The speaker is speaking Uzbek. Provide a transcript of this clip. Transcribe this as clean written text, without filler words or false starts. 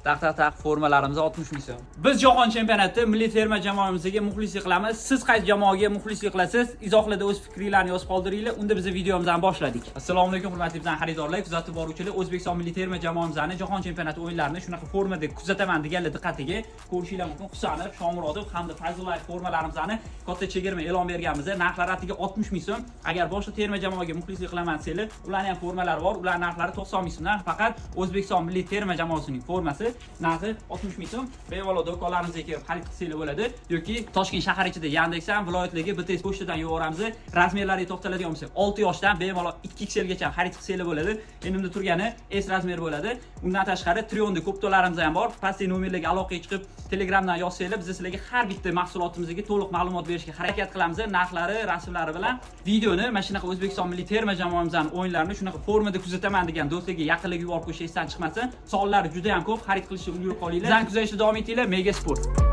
Taq formalarimiz 60 ming so'm. Biz Jahon chempionati milliy terma jamoamizga muxlislik qilamiz. Siz qaysi jamoaga muxlislik qilasiz? Izohlarda o'z fikringizni yozib qoldiringlar. Unda biz videomizni boshladik. Assalomu alaykum hurmatli bizning xaridorlar, kuzatib boruvchilar. O'zbekiston milliy terma jamoamizning Jahon chempionati o'yinlarini shunaqa formada kuzataman deganlar diqqatiga ko'rishinglar mumkin. Husanov, Shomurodov hamda Fayzullayev formalarimizni katta chegirma e'lon berganmiz. Narxlari atiga 60 ming so'm. Agar boshqa terma jamoaga muxlislik qilaman desanglar, ularning ham formalari bor. Ular narxlari 90 ming so'mdan. Faqat O'zbekiston milliy terma jamoasining formasi narxi 60 ming so'm. Bemalol do'konlarimizga kelib xarid qilsanglar bo'ladi yoki Toshkent shahar ichida Yandexdan viloyatlarga BTS pochtadan yuboramiz. Razmerlariga to'xtaladigan bo'lsak, 6 yoshdan bemalol 2XL gacha xarid qilsanglar bo'ladi. Endi turgani S razmer bo'ladi. Undan tashqari Trionda kuptolarimiz ham bor. Pastki nomerlarga aloqaga chiqib, Telegramdan yozsanglar, biz sizlarga har bitta mahsulotimizga to'liq ma'lumot berishga harakat qilamiz. Narxlari, rasmlari bilan videoni mana shunaqa O'zbekiston milliy terma jamoamizning o'yinlarini shunaqa formada kuzataman degan do'stlarga yaqinlarga yuborib qo'yish esdan chiqmasin. Sonlari juda ham ko'p, xarid qilishni ulgurib qolinglar. Bizdan kuzatishda davom etinglar. Mega Sport.